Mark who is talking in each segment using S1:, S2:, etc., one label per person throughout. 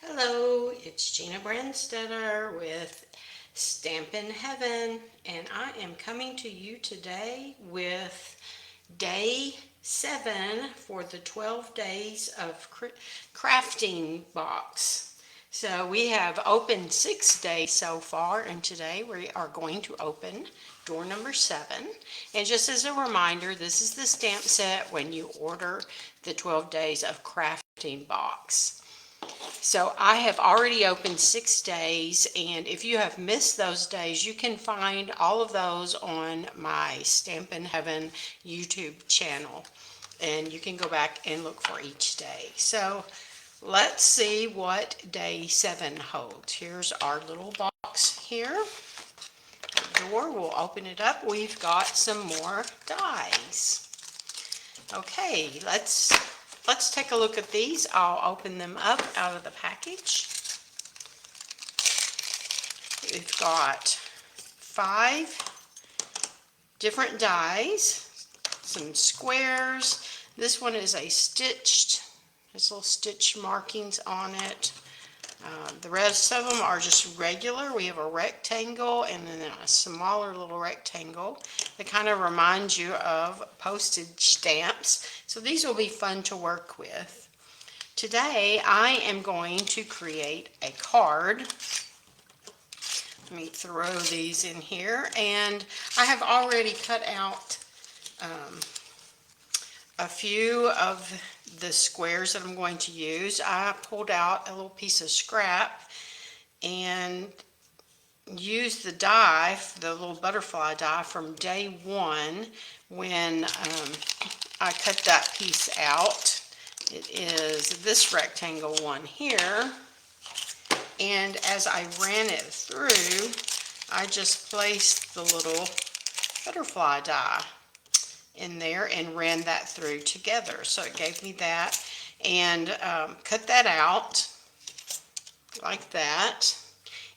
S1: Hello, it's Gina Brandstetter with Stampin' Heaven, and I am coming to you today with day 7 for the 12 days of crafting box. So we have opened 6 days so far, and today we are going to open door number 7. And just as a reminder, this is the stamp set when you order the 12 days of crafting box. So I have already opened 6 days, and if you have missed those days, you can find all of those on my Stampin' Heaven YouTube channel. And you can go back and look for each day. So let's see what day 7 holds. Here's our little box here. The door, we'll open it up. We've got some more dies. Okay, let's take a look at these. I'll open them up out of the package. We've got 5 different dies, some squares. This one is a stitched, there's little stitch markings on it. The rest of them are just regular. We have a rectangle and then a smaller little rectangle that kind of reminds you of postage stamps. So these will be fun to work with. Today I am going to create a card. Let me throw these in here, and I have already cut out a few of the squares that I'm going to use. I pulled out a little piece of scrap and used the die, the little butterfly die from day 1 when I cut that piece out. It is this rectangle one here, and as I ran it through, I just placed the little butterfly die in there and ran that through together. So it gave me that, and cut that out like that.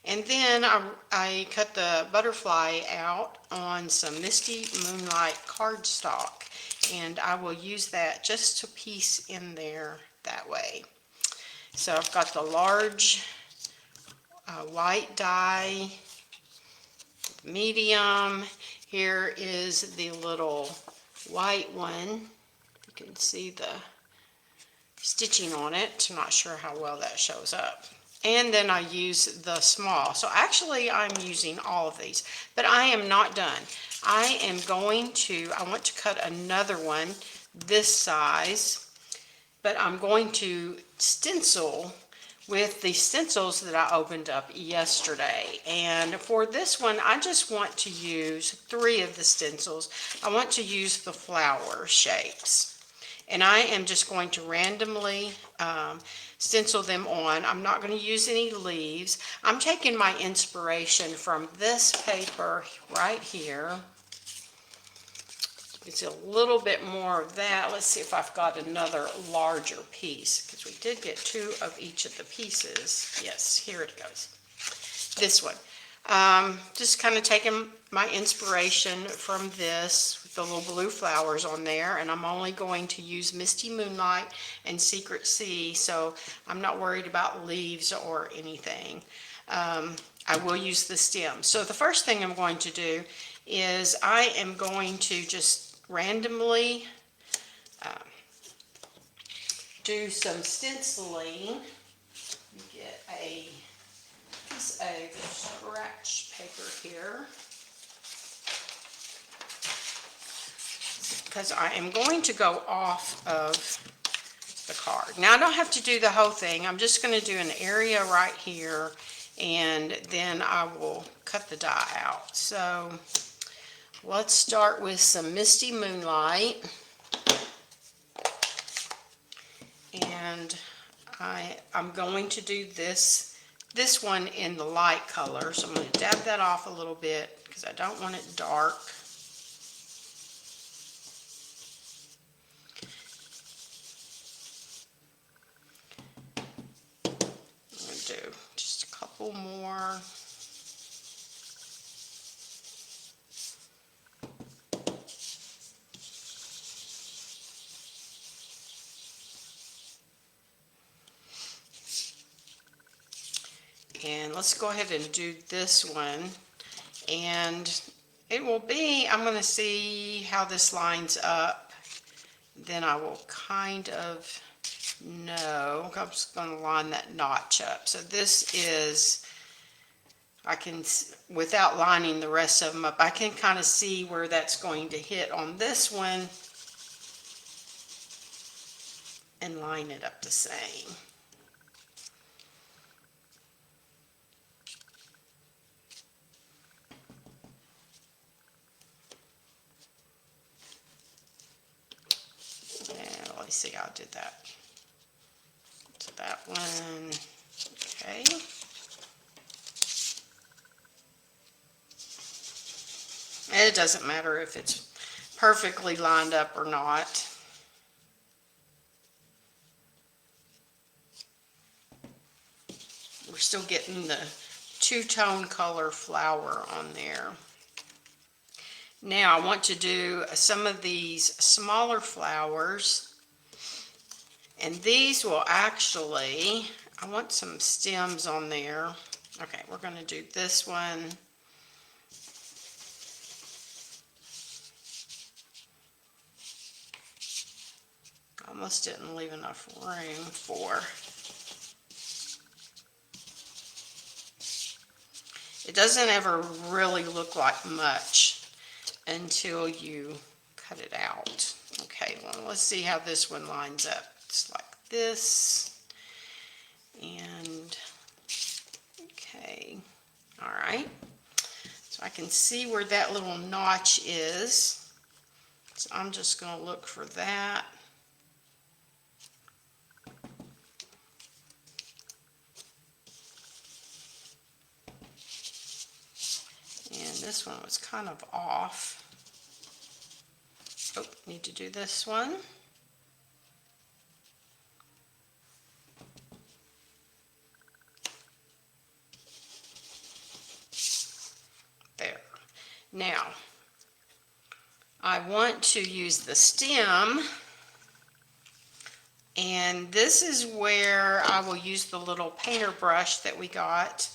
S1: And then I cut the butterfly out on some Misty Moonlight cardstock, and I will use that just to piece in there that way. So I've got the large white die, medium. Here is the little white one. You can see the stitching on it. I'm not sure how well that shows up. And then I use the small. So actually I'm using all of these, but I am not done. I want to cut another one this size, but I'm going to stencil with the stencils that I opened up yesterday. And for this one, I just want to use 3 of the stencils. I want to use the flower shapes. And I am just going to randomly stencil them on. I'm not going to use any leaves. I'm taking my inspiration from this paper right here. It's a little bit more of that. Let's see if I've got another larger piece, because we did get 2 of each of the pieces. Yes, here it goes. This one. Just kind of taking my inspiration from this with the little blue flowers on there, and I'm only going to use Misty Moonlight and Secret Sea, so I'm not worried about leaves or anything. I will use the stem. So the first thing I'm going to do is I am going to just randomly do some stenciling. Get a piece of scratch paper here, because I am going to go off of the card. Now I don't have to do the whole thing. I'm just going to do an area right here, and then I will cut the die out. So let's start with some Misty Moonlight, and I'm going to do this one in the light color. So I'm going to dab that off a little bit because I don't want it dark. I'm going to do just a couple more. And let's go ahead and do this one. And it will be, I'm going to see how this lines up. Then I will kind of know. I'm just going to line that notch up. So this is, I can, without lining the rest of them up, I can kind of see where that's going to hit on this one and line it up the same. And let me see how I did that. So that one, okay. It doesn't matter if it's perfectly lined up or not. We're still getting the two-tone color flower on there. Now I want to do some of these smaller flowers, and these will actually, I want some stems on there. Okay, we're going to do this one. Almost didn't leave enough room for. It doesn't ever really look like much until you cut it out. Okay, well, let's see how this one lines up. It's like this. And, okay, all right. So I can see where that little notch is. So I'm just going to look for that. And this one was kind of off. Oh, need to do this one. There. Now, I want to use the stem, and this is where I will use the little painter brush that we got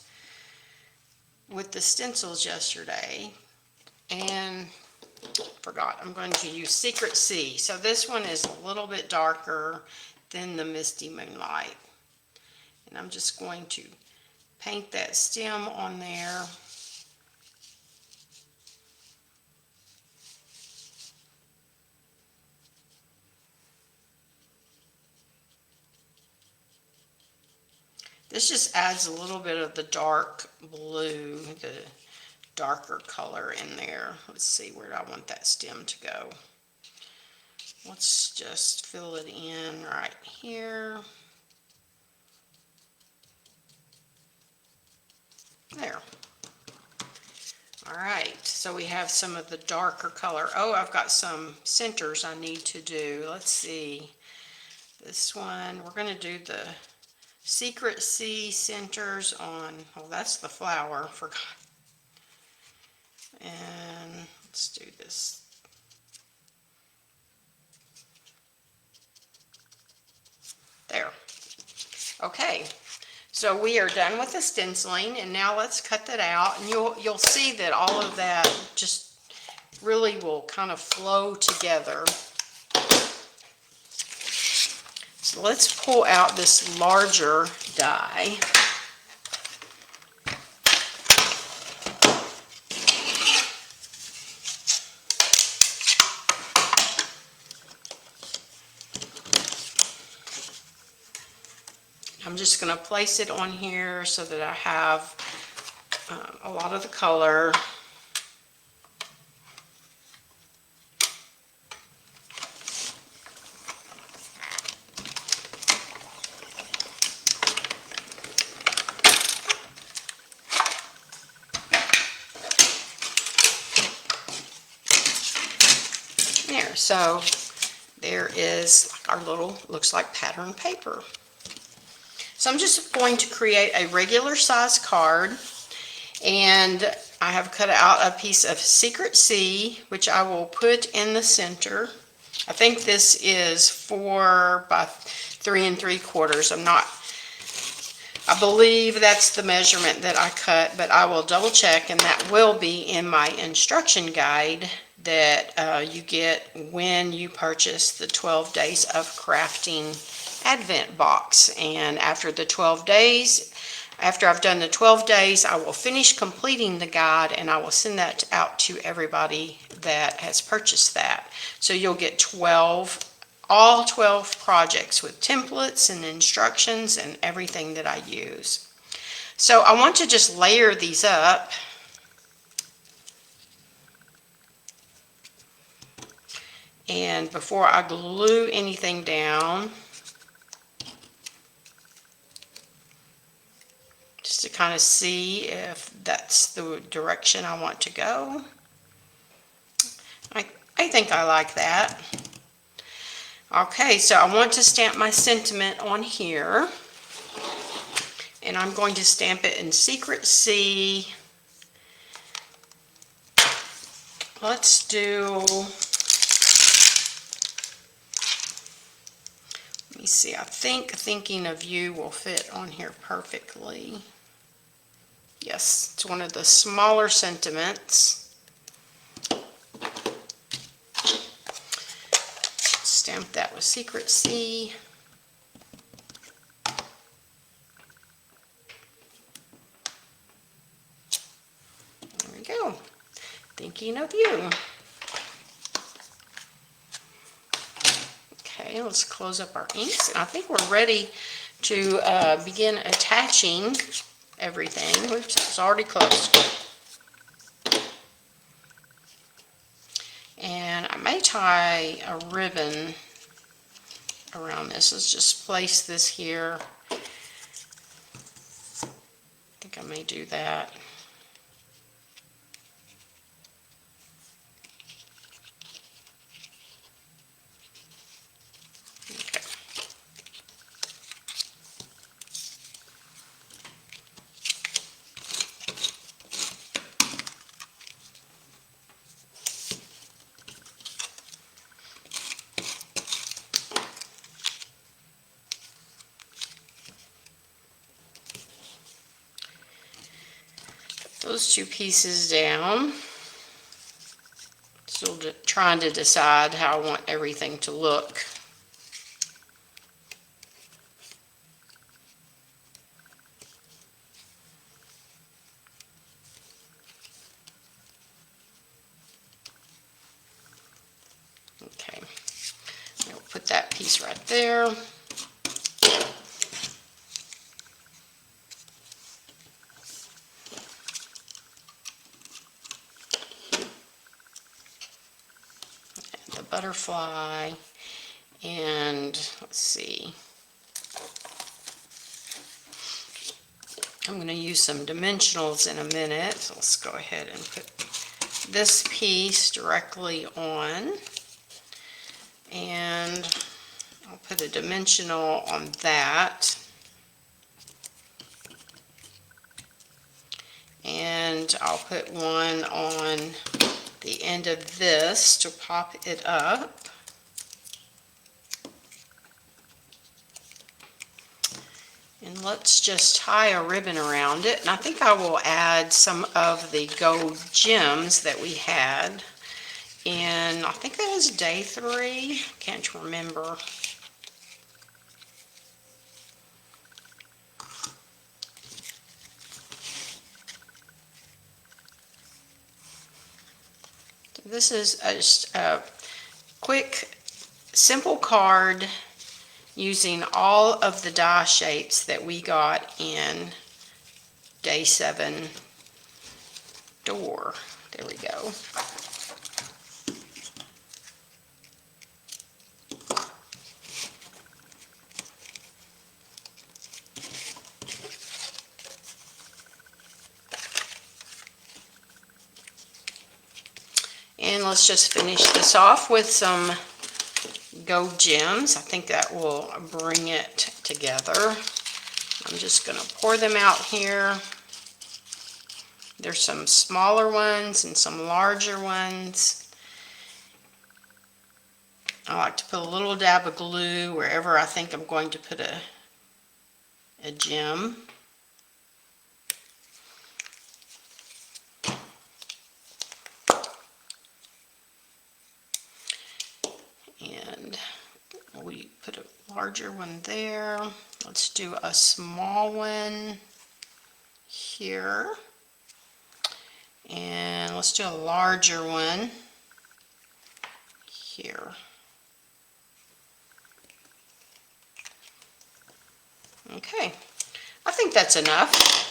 S1: with the stencils yesterday. And forgot, I'm going to use Secret Sea. So this one is a little bit darker than the Misty Moonlight. And I'm just going to paint that stem on there. This just adds a little bit of the dark blue, the darker color in there. Let's see where I want that stem to go. Let's just fill it in right here. There. All right, so we have some of the darker color. Oh, I've got some centers I need to do. Let's see. This one, we're going to do the Secret Sea centers on, oh, that's the flower, forgot. And let's do this. There. Okay, so we are done with the stenciling, and now let's cut that out, and you'll see that all of that just really will kind of flow together. So let's pull out this larger die. I'm just going to place it on here so that I have a lot of the color. There, so there is our little, looks like pattern paper. So I'm just going to create a regular size card, and I have cut out a piece of Secret Sea, which I will put in the center. I think this is 4 by 3 3/4. I'm not I believe that's the measurement that I cut, but I will double check, and that will be in my instruction guide that you get when you purchase the 12 Days of Crafting Advent box. And after the 12 days, after I've done the 12 days, I will finish completing the guide, and I will send that out to everybody that has purchased that. So you'll get all 12 projects with templates and instructions and everything that I use. So I want to just layer these up. And before I glue anything down, just to kind of see if that's the direction I want to go. I think I like that. Okay, so I want to stamp my sentiment on here. And I'm going to stamp it in Secret C. Let's do, let me see, I think Thinking of You will fit on here perfectly. Yes, it's one of the smaller sentiments. Stamp that with Secret C. There we go. Thinking of You. Okay, let's close up our inks. And I think we're ready to begin attaching everything. Oops, it's already closed. And I may tie a ribbon around this. Let's just place this here. I think I may do that. Okay. Those two pieces down. Still trying to decide how I want everything to look. Okay, I'll put that piece right there. Butterfly, and let's see, I'm going to use some dimensionals in a minute, so let's go ahead and put this piece directly on, and I'll put a dimensional on that, and I'll put one on the end of this to pop it up. And let's just tie a ribbon around it. And I think I will add some of the gold gems that we had in, I think that was day 3. Can't remember. This is just a quick, simple card using all of the die shapes that we got in day 7 door. There we go. And let's just finish this off with some gold gems. I think that will bring it together. I'm just going to pour them out here. There's some smaller ones and some larger ones. I like to put a little dab of glue wherever I think I'm going to put a gem. larger one there. Let's do a small one here. And let's do a larger one here. Okay, I think that's enough.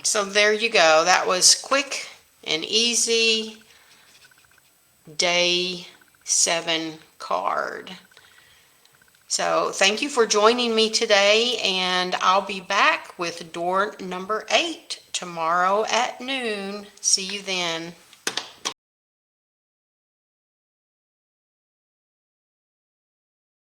S1: So there you go. That was quick and easy day 7 card. So thank you for joining me today, and I'll be back with door number 8 tomorrow at noon. See you then.